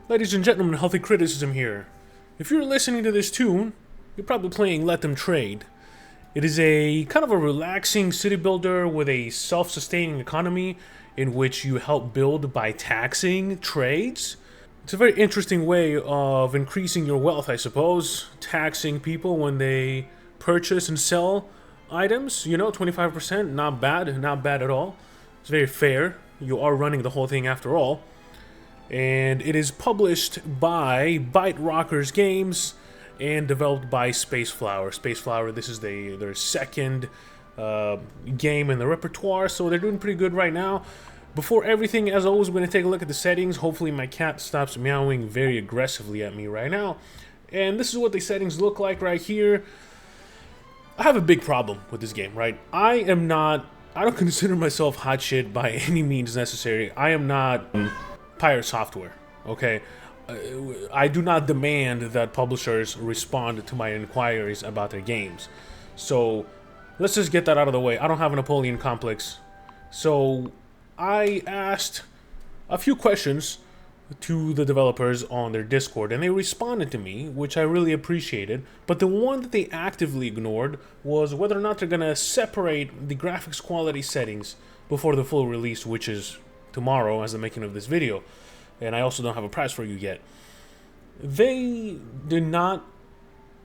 Ladies and gentlemen, healthy criticism here. If you're listening to this tune, you're probably playing Let Them Trade. It is a kind of a relaxing city builder with a self-sustaining economy in which you help build by taxing trades. It's a very interesting way of increasing your wealth, I suppose. Taxing people when they purchase and sell items, 25%, not bad at all. It's very fair. You are running the whole thing after all. And it is published by Byte Rockers Games and developed by Space Flower. Space Flower, this is their second game in the repertoire, so they're doing pretty good right now. Before everything, as always, we're going to take a look at the settings. Hopefully my cat stops meowing very aggressively at me right now. And this is what the settings look like right here. I have a big problem with this game, right? I don't consider myself hot shit by any means necessary. I am not pirate software, okay? I do not demand that publishers respond to my inquiries about their games. So let's just get that out of the way. I don't have a Napoleon complex. So I asked a few questions to the developers on their Discord, and they responded to me, which I really appreciated. But the one that they actively ignored was whether or not they're gonna separate the graphics quality settings before the full release, which is tomorrow as the making of this video. And I also don't have a price for you yet. They did not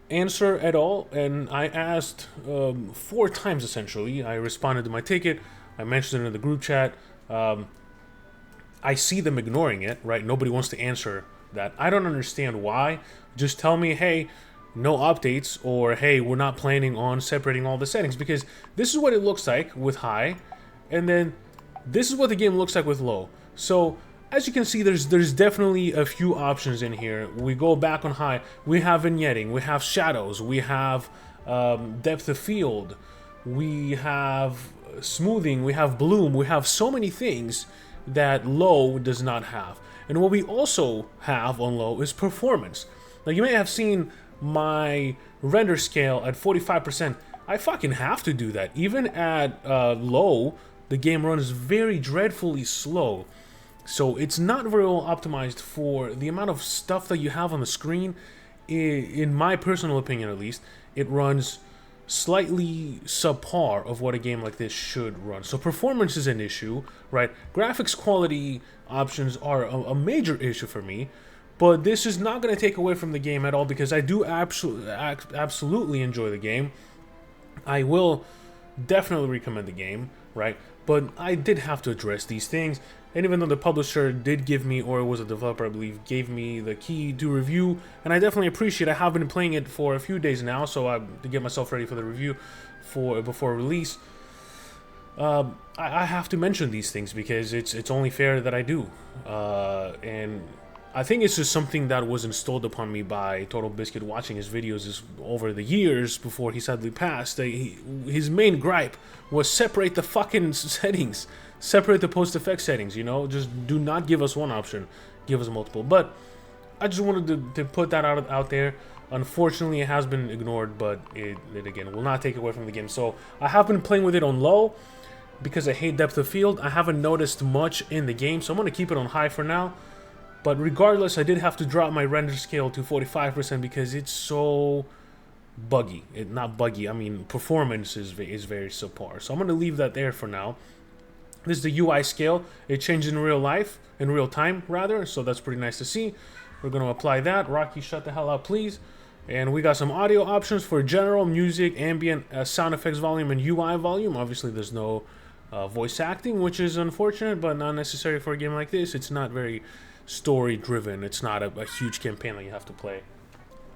answer at all, and I asked 4 times essentially. I responded to my ticket, I mentioned it in the group chat. I see them ignoring it, right? Nobody wants to answer that. I don't understand why. Just tell me, hey, no updates, or hey, we're not planning on separating all the settings, because this is what it looks like with high, and then this is what the game looks like with low. So as you can see, there's definitely a few options in here. We go back on high, we have vignetting, we have shadows, we have depth of field, we have smoothing, we have bloom, we have so many things that low does not have. And what we also have on low is performance. Now you may have seen my render scale at 45%. I fucking have to do that. Even at low, the game runs very dreadfully slow. So it's not very well optimized for the amount of stuff that you have on the screen. In my personal opinion, at least, it runs slightly subpar of what a game like this should run. So performance is an issue, right? Graphics quality options are a major issue for me, but this is not going to take away from the game at all, because I do absolutely enjoy the game. I will definitely recommend the game, right? But I did have to address these things. And even though the publisher did give me, or it was a developer I believe, gave me the key to review, and I definitely appreciate it. I have been playing it for a few days now, so to get myself ready for the review before release. I have to mention these things because it's only fair that I do. And I think it's just something that was installed upon me by Total Biscuit watching his videos over the years before he sadly passed. His main gripe was separate the fucking settings. Separate the post-effect settings, Just do not give us one option. Give us multiple. But I just wanted to put that out there. Unfortunately, it has been ignored, but it again will not take away from the game. So I have been playing with it on low because I hate depth of field. I haven't noticed much in the game, so I'm going to keep it on high for now. But regardless, I did have to drop my render scale to 45% because it's so buggy. Not buggy, I mean performance is very subpar. So I'm going to leave that there for now. This is the UI scale. It changed in real time rather, so that's pretty nice to see. We're going to apply that. Rocky, shut the hell up, please. And we got some audio options for general, music, ambient, sound effects volume, and UI volume. Obviously, there's no voice acting, which is unfortunate, but not necessary for a game like this. It's not very story-driven. It's not a huge campaign that you have to play.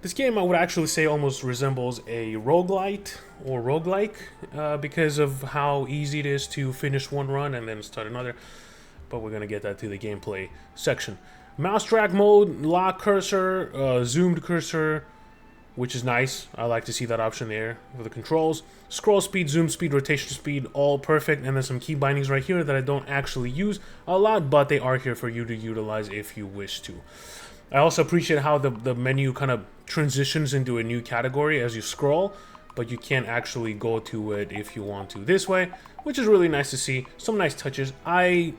This game, I would actually say, almost resembles a roguelite or roguelike because of how easy it is to finish one run and then start another. But we're going to get that to the gameplay section. Mouse track mode, lock cursor, zoomed cursor, which is nice. I like to see that option there for the controls. Scroll speed, zoom speed, rotation speed, all perfect. And then some key bindings right here that I don't actually use a lot, but they are here for you to utilize if you wish to. I also appreciate how the menu kind of transitions into a new category as you scroll, but you can't actually go to it if you want to this way, which is really nice to see. Some nice touches. I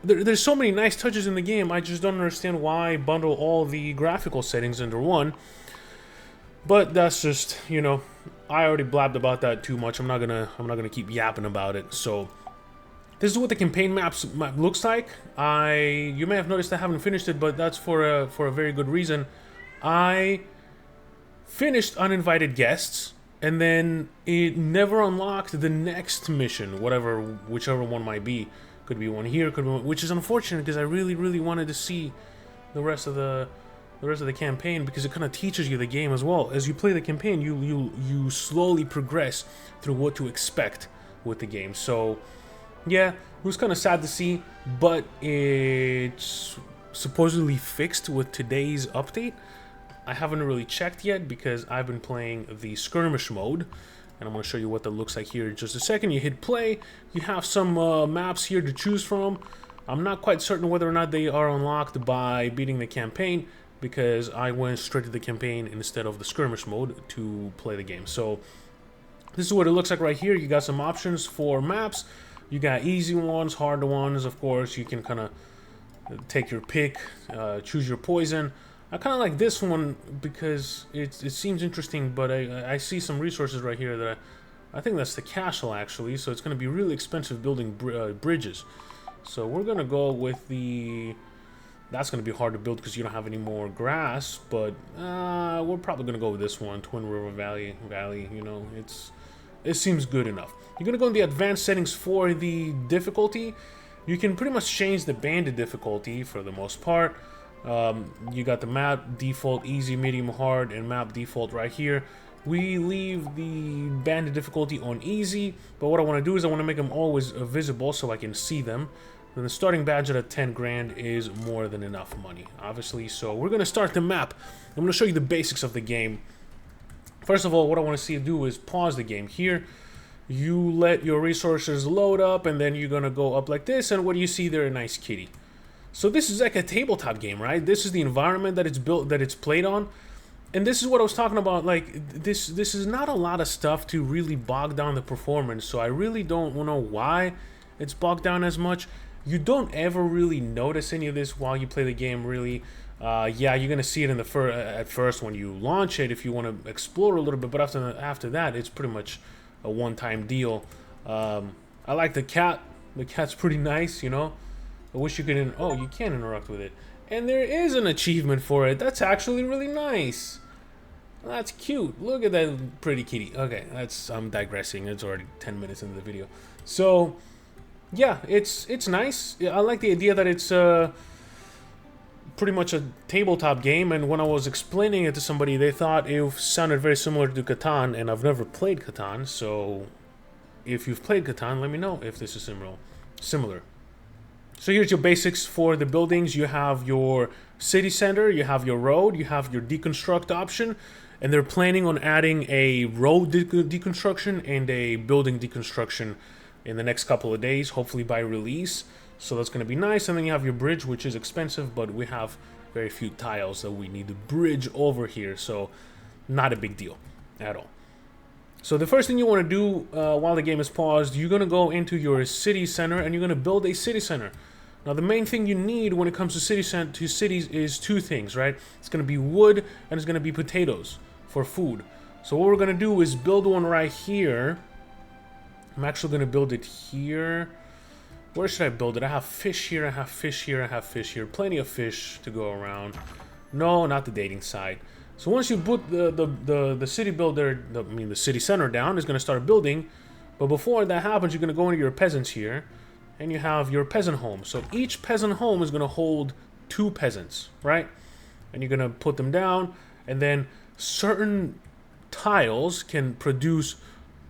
there's so many nice touches in the game. I just don't understand why bundle all the graphical settings into one. But that's just, you know, I already blabbed about that too much. I'm not gonna keep yapping about it. So this is what the campaign map looks like. You may have noticed I haven't finished it, but that's for a very good reason. I finished Uninvited Guests, and then it never unlocked the next mission, whichever one might be. Could be one here, could be one, which is unfortunate because I really wanted to see the rest of the campaign, because it kind of teaches you the game as well. As you play the campaign, you slowly progress through what to expect with the game. So yeah, it was kind of sad to see, but it's supposedly fixed with today's update. I haven't really checked yet because I've been playing the Skirmish mode, and I'm going to show you what that looks like here in just a second. You hit play, you have some maps here to choose from. I'm not quite certain whether or not they are unlocked by beating the campaign, because I went straight to the campaign instead of the Skirmish mode to play the game. So this is what it looks like right here. You got some options for maps. You got easy ones, hard ones, of course. You can kind of take your pick, choose your poison. I kind of like this one because it seems interesting, but I see some resources right here that I think that's the castle, actually. So it's going to be really expensive building bridges. So we're going to go with the... That's going to be hard to build because you don't have any more grass, but we're probably going to go with this one, Twin River Valley, you know, it seems good enough. You're going to go in the advanced settings for the difficulty. You can pretty much change the banded difficulty for the most part. You got the map default, easy, medium, hard, and map default right here. We leave the banded difficulty on easy, but what I want to do is I want to make them always visible so I can see them. Then the starting budget at 10 grand is more than enough money, obviously. So we're going to start the map. I'm going to show you the basics of the game. First of all, what I want to see you do is pause the game here. You let your resources load up, and then you're going to go up like this, and what do you see there? A nice kitty. So this is like a tabletop game, right? This is the environment that it's built, that it's played on. And this is what I was talking about, like, this is not a lot of stuff to really bog down the performance, so I really don't know why it's bogged down as much. You don't ever really notice any of this while you play the game, really. Yeah, you're gonna see it in the at first when you launch it if you want to explore a little bit, but after that, it's pretty much a one-time deal. I like the cat. The cat's pretty nice, you know. I wish you could. Oh, you can interact with it, and there is an achievement for it. That's actually really nice. That's cute. Look at that pretty kitty. Okay, I'm digressing. It's already 10 minutes into the video. So yeah, it's nice. I like the idea that it's pretty much a tabletop game, and when I was explaining it to somebody, they thought it sounded very similar to Catan, and I've never played Catan, so if you've played Catan, let me know if this is similar. So here's your basics for the buildings. You have your city center, you have your road, you have your deconstruct option, and they're planning on adding a road deconstruction and a building deconstruction in the next couple of days, hopefully by release. So that's going to be nice. And then you have your bridge, which is expensive, but we have very few tiles that we need to bridge over here, so not a big deal at all. So the first thing you want to do while the game is paused, you're going to go into your city center and you're going to build a city center. Now the main thing you need when it comes to cities is two things, right? It's going to be wood and it's going to be potatoes for food. So what we're going to do is build one right here. I'm actually going to build it here. Where should I build it? I have fish here, I have fish here, I have fish here. Plenty of fish to go around. No, not the dating side. So once you put the city builder, the city center down, it's going to start building. But before that happens, you're going to go into your peasants here. And you have your peasant home. So each peasant home is going to hold 2 peasants, right? And you're going to put them down. And then certain tiles can produce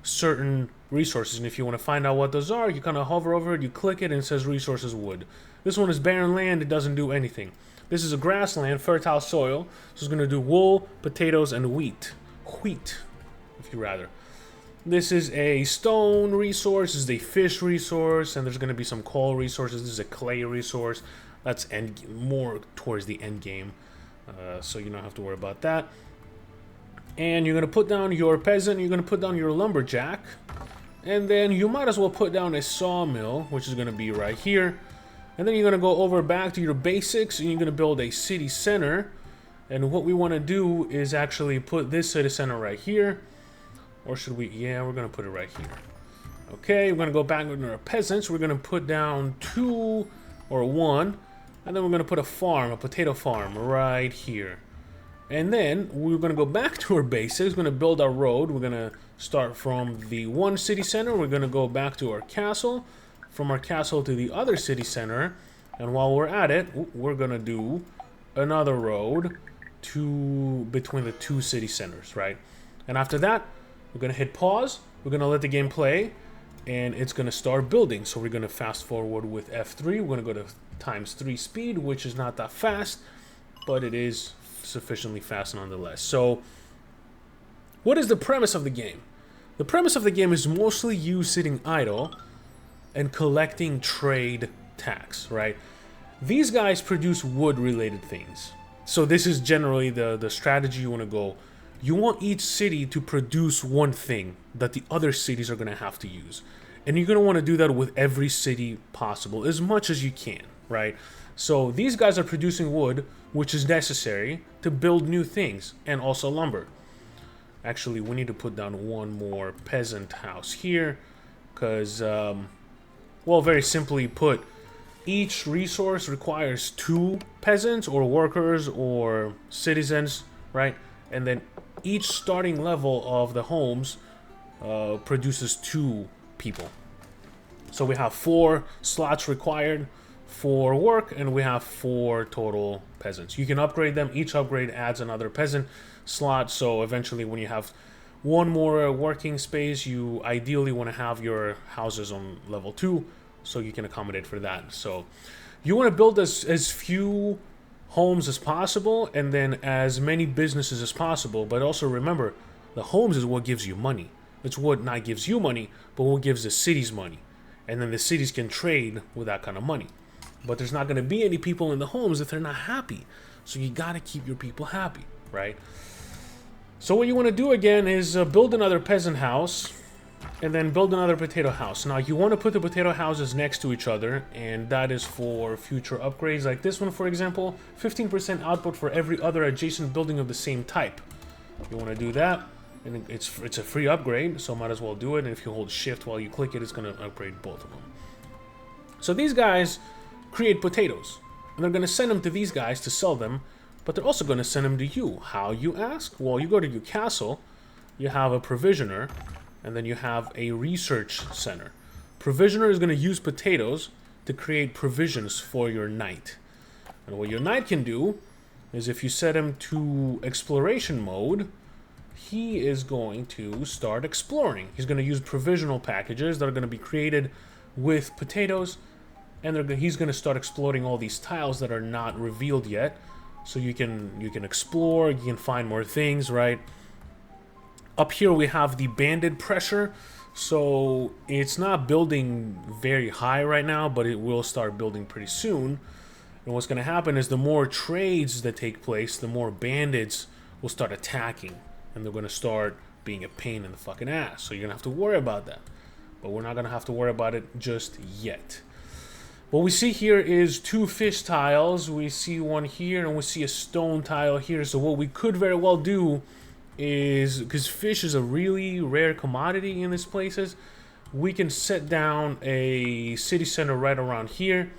certain resources, and if you want to find out what those are, you kind of hover over it, you click it, and it says resources wood. This one is barren land, it doesn't do anything. This is a grassland, fertile soil, so it's going to do wool, potatoes, and wheat, if you rather. This is a stone resource, this is a fish resource, and there's going to be some coal resources. This is a clay resource. That's more towards the end game, so you don't have to worry about that. And you're going to put down your peasant, you're going to put down your lumberjack, and then you might as well put down a sawmill, which is going to be right here. And then you're going to go over back to your basics, and you're going to build a city center. And what we want to do is actually put this city center right here. Or should we? Yeah, we're going to put it right here. Okay, we're going to go back into our peasants. We're going to put down 2 or 1. And then we're going to put a farm, a potato farm, right here. And then we're going to go back to our basics. We're going to build our road. We're going to start from the one city center. We're going to go back to our castle. From our castle to the other city center. And while we're at it, we're going to do another road between the 2 city centers, right? And after that, we're going to hit pause. We're going to let the game play. And it's going to start building. So we're going to fast forward with F3. We're going to go to ×3 speed, which is not that fast. But it is sufficiently fast nonetheless. So what is the premise of the game? The premise of the game is mostly you sitting idle and collecting trade tax, right? These guys produce wood related things. So this is generally the strategy you want to go. You want each city to produce one thing that the other cities are going to have to use. And you're going to want to do that with every city possible, as much as you can, right? So these guys are producing wood, which is necessary to build new things, and also lumber. Actually, we need to put down one more peasant house here, because, well, very simply put, each resource requires 2 peasants or workers or citizens, right? And then each starting level of the homes produces 2 people. So we have 4 slots required for work, and we have 4 total peasants. You can upgrade them. Each upgrade adds another peasant slot, so eventually when you have 1 more working space, you ideally want to have your houses on level 2, so you can accommodate for that. So you want to build as few homes as possible, and then as many businesses as possible. But also remember, the homes is what gives you money. It's what not gives you money, but what gives the cities money. And then the cities can trade with that kind of money. But there's not going to be any people in the homes if they're not happy. So you got to keep your people happy, right? So what you want to do again is build another peasant house, and then build another potato house. Now you want to put the potato houses next to each other, and that is for future upgrades like this one, for example. 15% output for every other adjacent building of the same type. You want to do that, and it's a free upgrade, so might as well do it. And if you hold shift while you click it, it's going to upgrade both of them. So these guys create potatoes, and they're going to send them to these guys to sell them, but they're also going to send them to you. How, you ask? Well, you go to your castle, you have a provisioner, and then you have a research center. Provisioner is going to use potatoes to create provisions for your knight. And what your knight can do is, if you set him to exploration mode, he is going to start exploring. He's going to use provisional packages that are going to be created with potatoes, and he's going to start exploring all these tiles that are not revealed yet. So you can explore, you can find more things, right? Up here we have the banded pressure, so it's not building very high right now, but it will start building pretty soon. And what's going to happen is, the more trades that take place, the more bandits will start attacking, and they're going to start being a pain in the fucking ass. So you're going to have to worry about that, but we're not going to have to worry about it just yet. What we see here is 2 fish tiles. We see one here, and we see a stone tile here. So what we could very well do is, because fish is a really rare commodity in these places, we can set down a city center right around here,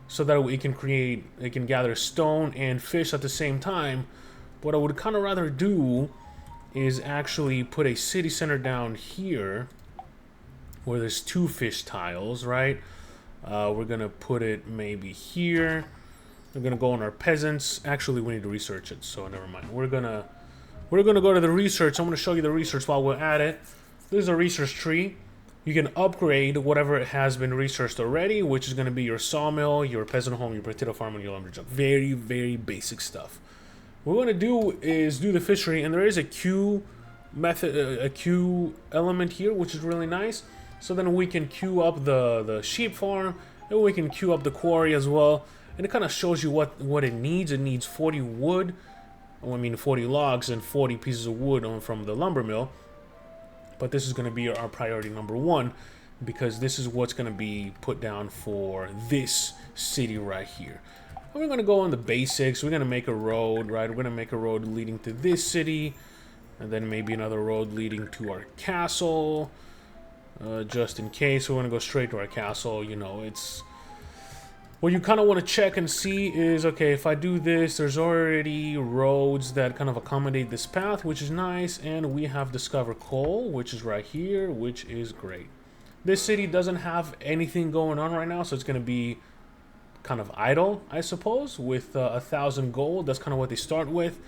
so that it can gather stone and fish at the same time. What I would kind of rather do is actually put a city center down here where there's 2 fish tiles, right? We're gonna put it maybe here. We're gonna go on our peasants. Actually, we need to research it, so never mind. We're gonna go to the research. I'm gonna show you the research while we're at it. There's a research tree. You can upgrade whatever has been researched already, which is gonna be your sawmill, your peasant home, your potato farm, and your lumberjack. Very, very basic stuff. What we're gonna do is do the fishery, and there is a queue method, a queue element here, which is really nice. So then we can queue up the sheep farm, and we can queue up the quarry as well. And it kind of shows you what it needs. It needs 40 wood, 40 logs and 40 pieces of wood from the lumber mill. But this is going to be our priority number 1. because this is what's going to be put down for this city right here. And we're going to go on the basics. We're going to make a road, right? We're going to make a road leading to this city, and then maybe another road leading to our castle, just in case. We're going to go straight to our castle. You know, it's what you kind of want to check and see is, okay, if I do this, there's already roads that kind of accommodate this path, which is nice, and we have discover coal, which is right here, which is great. This city doesn't have anything going on right now, so it's going to be kind of idle, I suppose, with 1,000 gold. That's kind of what they start with.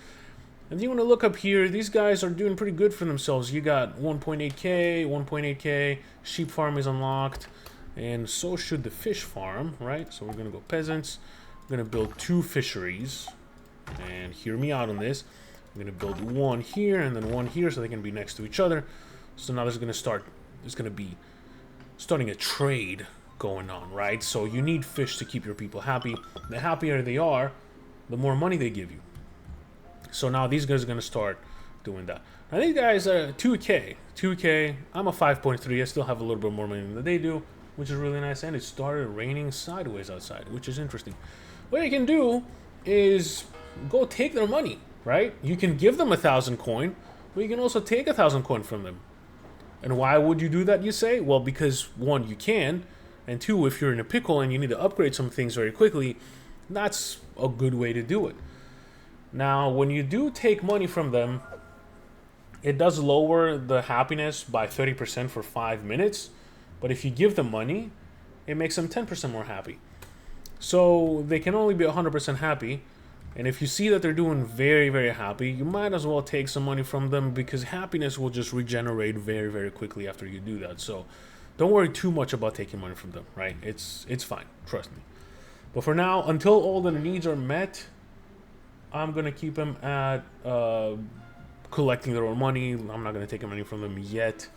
And you want to look up here, these guys are doing pretty good for themselves. You got 1.8k, 1.8k, sheep farm is unlocked, and so should the fish farm, right? So we're going to go peasants. We're going to build 2 fisheries, and hear me out on this. I'm going to build 1 here and then 1 here so they can be next to each other. So now there's going to be starting a trade going on, right? So you need fish to keep your people happy. The happier they are, the more money they give you. So now these guys are going to start doing that. Now these guys are 2k. I'm a 5.3. I still have a little bit more money than they do, which is really nice. And it started raining sideways outside, which is interesting. What you can do is go take their money, right? You can give them 1,000 coin, but you can also take 1,000 coin from them. And why would you do that, you say? Well, because 1, you can, and 2, if you're in a pickle and you need to upgrade some things very quickly, that's a good way to do it. Now, when you do take money from them, it does lower the happiness by 30% for 5 minutes, but if you give them money, it makes them 10% more happy. So they can only be 100% happy. And if you see that they're doing very, very happy, you might as well take some money from them, because happiness will just regenerate very, very quickly after you do that. So don't worry too much about taking money from them, right? It's fine, trust me. But for now, until all the needs are met, I'm going to keep them at collecting their own money. I'm not going to take money from them yet.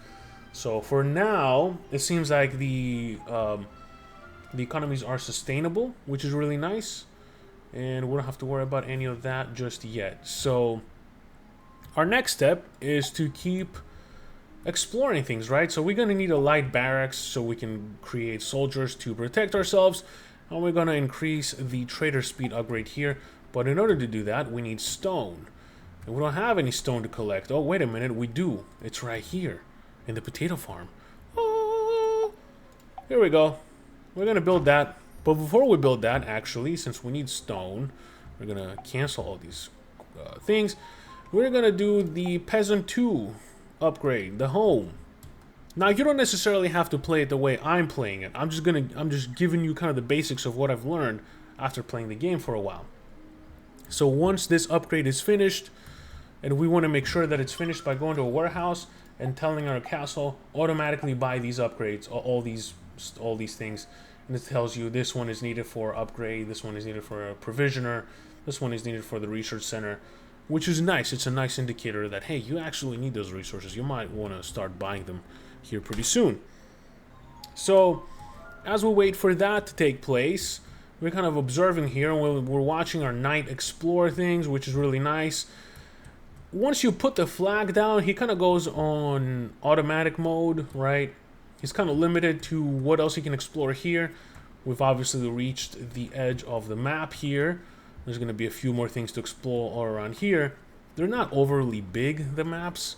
So for now, it seems like the economies are sustainable, which is really nice. And we don't have to worry about any of that just yet. So our next step is to keep exploring things, right? So we're going to need a light barracks so we can create soldiers to protect ourselves. And we're going to increase the trader speed upgrade here. But in order to do that, we need stone. And we don't have any stone to collect. Oh, wait a minute, we do. It's right here in the potato farm. Oh, here we go. We're going to build that. But before we build that, actually, since we need stone, we're going to cancel all these things. We're going to do the Peasant 2 upgrade, the home. Now, you don't necessarily have to play it the way I'm playing it. I'm just giving you kind of the basics of what I've learned after playing the game for a while. So once this upgrade is finished, and we want to make sure that it's finished by going to a warehouse and telling our castle automatically buy these upgrades, all these things. And it tells you this one is needed for upgrade, this one is needed for a provisioner, this one is needed for the research center, which is nice. It's a nice indicator that, hey, you actually need those resources. You might want to start buying them here pretty soon. So as we wait for that to take place, we're kind of observing here, and we're watching our knight explore things, which is really nice. Once you put the flag down, he kind of goes on automatic mode, right? He's kind of limited to what else he can explore here. We've obviously reached the edge of the map here. There's going to be a few more things to explore all around here. They're not overly big, the maps.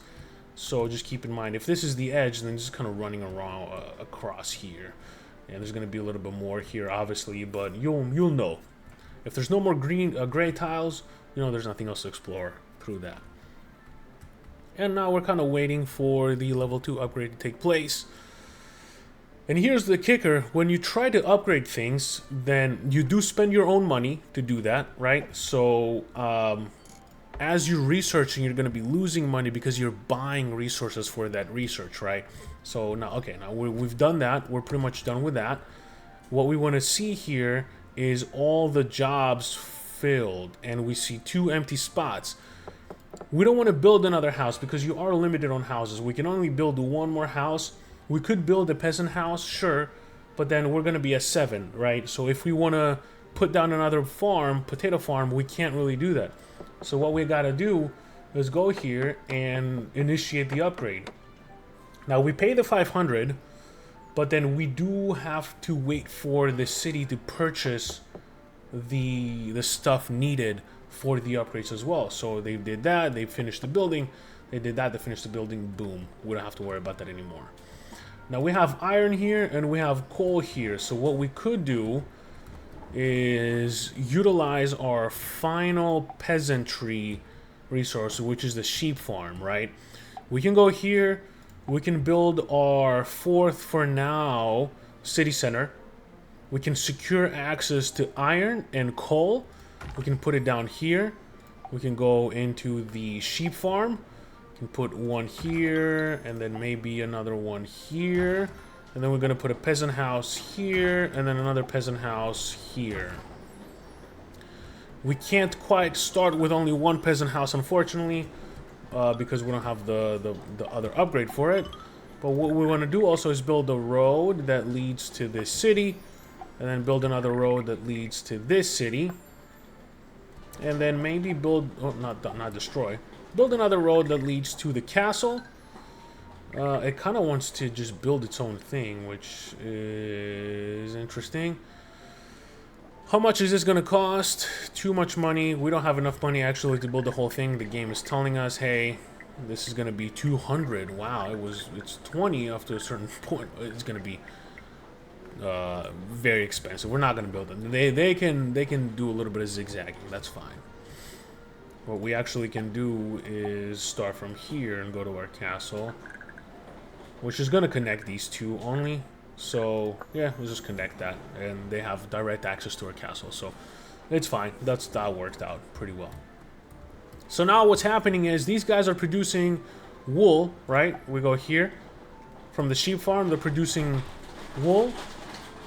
So just keep in mind, if this is the edge, then just kind of running around across here. And there's going to be a little bit more here, obviously, but you'll know. If there's no more gray tiles, you know there's nothing else to explore through that. And now we're kind of waiting for the level 2 upgrade to take place. And here's the kicker. When you try to upgrade things, then you do spend your own money to do that, right? So as you're researching, you're going to be losing money because you're buying resources for that research, right? So now, okay, now we've done that. We're pretty much done with that. What we want to see here is all the jobs filled, and we see 2 empty spots. We don't want to build another house because you are limited on houses. We can only build 1 more house. We could build a peasant house, sure, but then we're going to be at 7, right? So if we want to put down another farm, potato farm, we can't really do that. So what we got to do is go here and initiate the upgrade. Now we pay the 500, But then we do have to wait for the city to purchase the stuff needed for the upgrades as well. So they did that, they finished the building, they did that, they finished the building, boom. We don't have to worry about that anymore. Now we have iron here and we have coal here. So what we could do is utilize our final peasantry resource, which is the sheep farm, right? We can go here, we can build our fourth, for now, city center. We can secure access to iron and coal. We can put it down here. We can go into the sheep farm. We can put one here, and then maybe another one here. And then we're gonna put a peasant house here, and then another peasant house here. We can't quite start with only one peasant house, unfortunately, because we don't have the other upgrade for it. But what we want to do also is build a road that leads to this city, and then build another road that leads to this city, and then maybe build, oh, not destroy, build another road that leads to the castle. It kind of wants to just build its own thing, which is interesting. How much is this going to cost? Too much money. We don't have enough money actually to build the whole thing. The game is telling us, hey, this is going to be 200. Wow, it's 20 after a certain point. It's going to be very expensive. We're not going to build them. They can do a little bit of zigzagging. That's fine. What we actually can do is start from here and go to our castle, which is going to connect these two only. So yeah, we'll just connect that, and they have direct access to our castle, so it's fine. That worked out pretty well. So now what's happening is these guys are producing wool, right? We go here from the sheep farm. They're producing wool.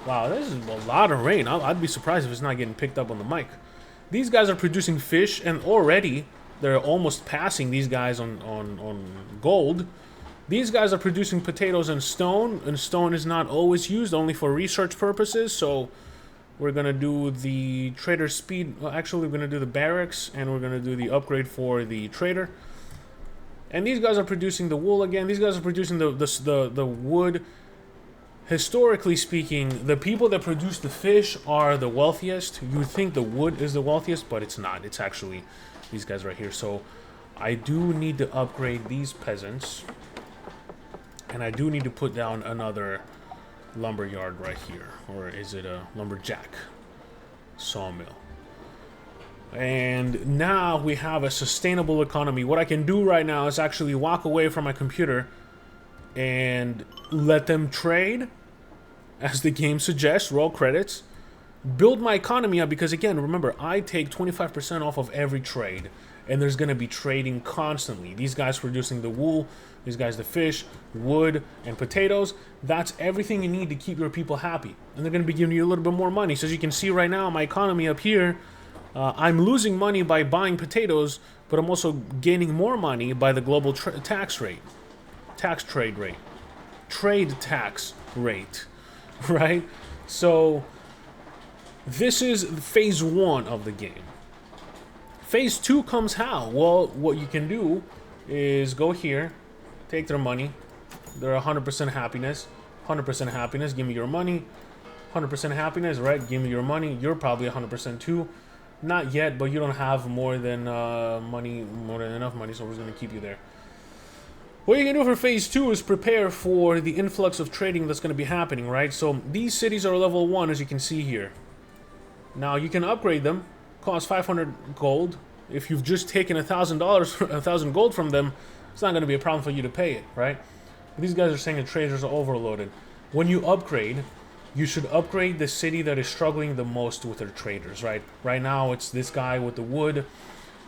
Wow, this is a lot of rain. I'd be surprised if it's not getting picked up on the mic. These guys are producing fish, and already they're almost passing these guys on gold. These guys are producing potatoes and stone is not always used, only for research purposes. So we're gonna do the trader speed. Well, actually, we're gonna do the barracks, and we're gonna do the upgrade for the trader. And these guys are producing the wool again. These guys are producing the wood. Historically speaking, the people that produce the fish are the wealthiest. You would think the wood is the wealthiest, but it's not. It's actually these guys right here. So I do need to upgrade these peasants. And I do need to put down another lumber yard right here. Or is it a lumberjack sawmill? And now we have a sustainable economy. What I can do right now is actually walk away from my computer and let them trade, as the game suggests, roll credits. Build my economy up, because again, remember, I take 25% off of every trade. And there's going to be trading constantly. These guys producing the wool, these guys the fish, wood, and potatoes. That's everything you need to keep your people happy. And they're going to be giving you a little bit more money. So as you can see right now, my economy up here, I'm losing money by buying potatoes, but I'm also gaining more money by the global tax rate. Trade tax rate, right? So this is phase 1 of the game. Phase 2 comes how? Well, what you can do is go here, take their money. They're 100% happiness. 100% happiness, give me your money. 100% happiness, right? Give me your money. You're probably 100% too. Not yet, but you don't have more than enough money, so we're just going to keep you there. What you can do for phase 2 is prepare for the influx of trading that's going to be happening, right? So these cities are level 1, as you can see here. Now you can upgrade them. Cost 500 gold. If you've just taken $1,000, 1,000 gold from them, it's not going to be a problem for you to pay it, right? But these guys are saying the traders are overloaded. When you upgrade, you should upgrade the city that is struggling the most with their traders, right? Right now, it's this guy with the wood.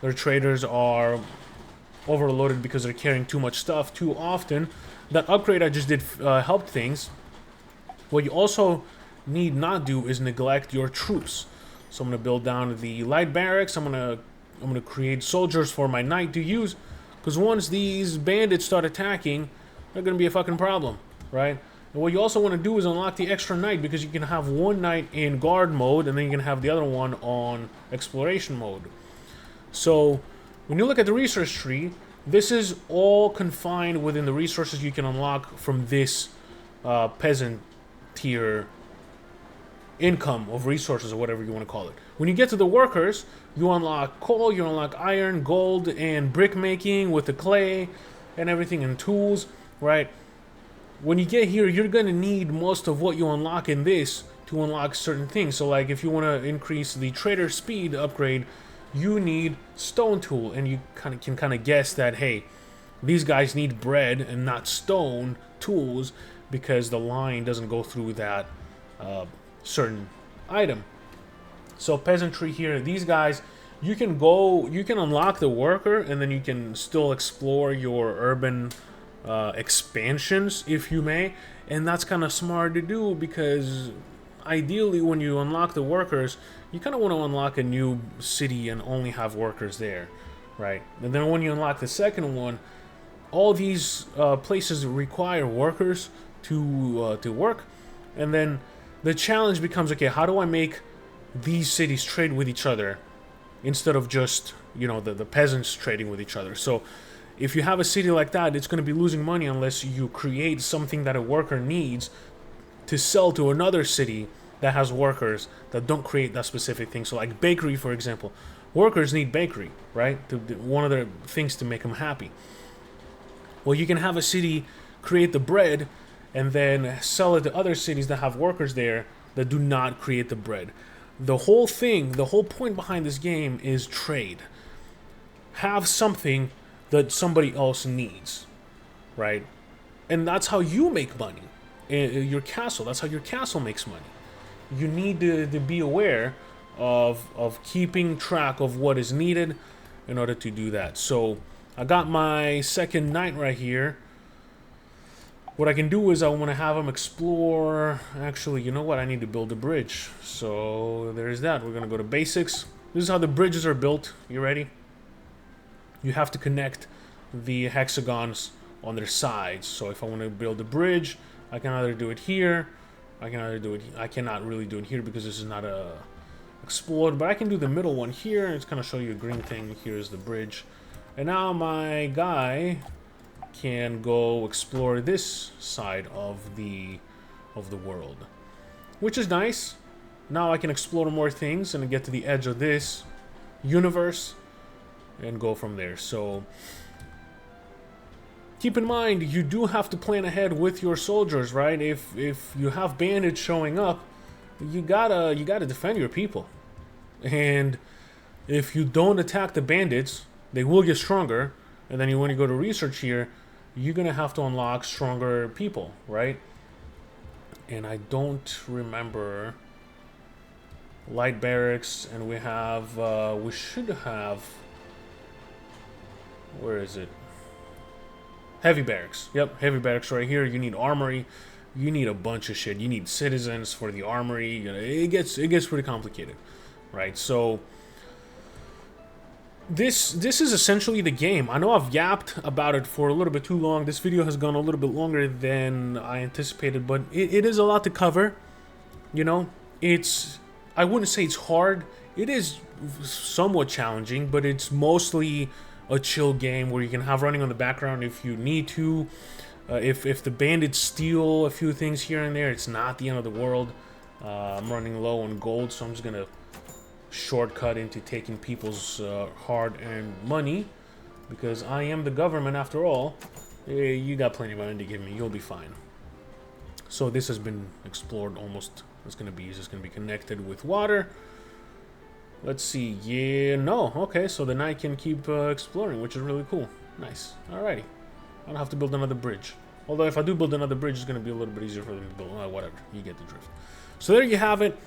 Their traders are overloaded because they're carrying too much stuff too often. That upgrade I just did helped things. What you also need not do is neglect your troops. So I'm going to build down the light barracks. I'm going to create soldiers for my knight to use, because once these bandits start attacking, they're going to be a fucking problem, right? And what you also want to do is unlock the extra knight, because you can have one knight in guard mode, and then you can have the other one on exploration mode. So when you look at the resource tree, this is all confined within the resources you can unlock from this peasant tier income of resources or whatever you want to call it. When you get to the workers, you unlock coal, you unlock iron, gold, and brick making with the clay and everything and tools, right? When you get here, you're going to need most of what you unlock in this to unlock certain things. So like if you want to increase the trader speed upgrade, you need stone tool, and you can kind of guess that, hey, these guys need bread and not stone tools because the line doesn't go through that certain item. So peasantry here, these guys, you can unlock the worker, and then you can still explore your urban expansions, if you may, and that's kind of smart to do because ideally when you unlock the workers, you kind of want to unlock a new city and only have workers there, right? And then when you unlock the second one, all these places require workers to work, and then the challenge becomes, okay, how do I make these cities trade with each other instead of just, you know, the peasants trading with each other? So if you have a city like that, it's going to be losing money unless you create something that a worker needs to sell to another city that has workers that don't create that specific thing. So like bakery, for example, workers need bakery, right? One of the things to make them happy. Well, you can have a city create the bread and then sell it to other cities that have workers there that do not create the bread. The whole thing, the whole point behind this game is trade. Have something that somebody else needs, right? And that's how you make money. Your castle, that's how your castle makes money. You need to be aware of keeping track of what is needed in order to do that. So I got my second knight right here. What I can do is I want to have him explore. Actually, you know what? I need to build a bridge. So there's that. We're going to go to basics. This is how the bridges are built. You ready? You have to connect the hexagons on their sides. So if I want to build a bridge, I can either do it here. I cannot really do it here because this is not a explode, but I can do the middle one here. It's going to show you a green thing. Here's the bridge. And now my guy can go explore this side of the world, which is nice. Now I can explore more things and get to the edge of this universe and go from there. So keep in mind, you do have to plan ahead with your soldiers, right? If you have bandits showing up, you gotta defend your people. And if you don't attack the bandits, they will get stronger. And then when you go to research here, you're gonna have to unlock stronger people, right? And I don't remember light barracks, and we have we should have, where is it? Heavy barracks. Yep, heavy barracks right here. You need armory. You need a bunch of shit. You need citizens for the armory. You know, it gets pretty complicated, right? So this is essentially the game. I know I've yapped about it for a little bit too long. This video has gone a little bit longer than I anticipated, but it is a lot to cover. You know, I wouldn't say it's hard. It is somewhat challenging, but it's mostly a chill game where you can have running on the background if you need to. If the bandits steal a few things here and there, it's not the end of the world. I'm running low on gold, so I'm just gonna shortcut into taking people's hard-earned money because I am the government after all. You got plenty of money to give me, you'll be fine. So this has been explored almost. It's just gonna be connected with water. Let's see. Yeah, no. Okay, so the knight can keep exploring, which is really cool. Nice. Alrighty. I don't have to build another bridge. Although if I do build another bridge, it's going to be a little bit easier for them to build. Whatever. You get the drift. So there you have it.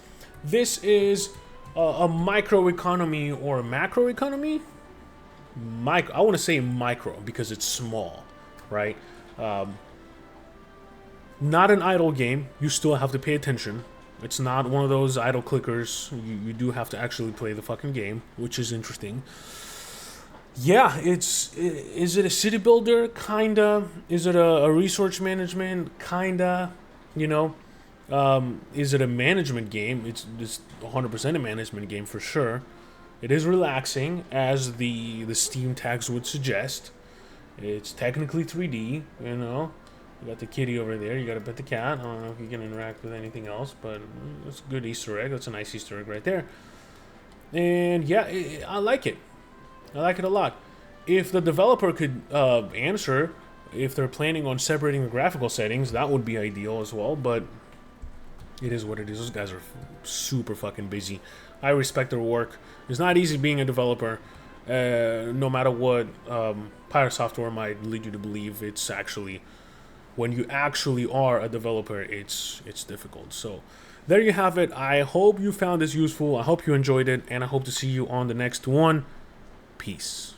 This is a microeconomy or a macroeconomy. I want to say micro because it's small, right? Not an idle game. You still have to pay attention. It's not one of those idle clickers. You do have to actually play the fucking game, which is interesting. Yeah, is it a city builder? Kinda. Is it a resource management? Kinda. You know, is it a management game? It's 100% a management game for sure. It is relaxing, as the Steam tags would suggest. It's technically 3D, you know. You got the kitty over there. You got to pet the cat. I don't know if you can interact with anything else, but it's a good Easter egg. That's a nice Easter egg right there. And yeah, I like it. I like it a lot. If the developer could answer if they're planning on separating the graphical settings, that would be ideal as well. But it is what it is. Those guys are super fucking busy. I respect their work. It's not easy being a developer. No matter what Pirate Software might lead you to believe, it's actually, when you actually are a developer, it's difficult. So there you have it. I hope you found this useful. I hope you enjoyed it, and I hope to see you on the next one. Peace.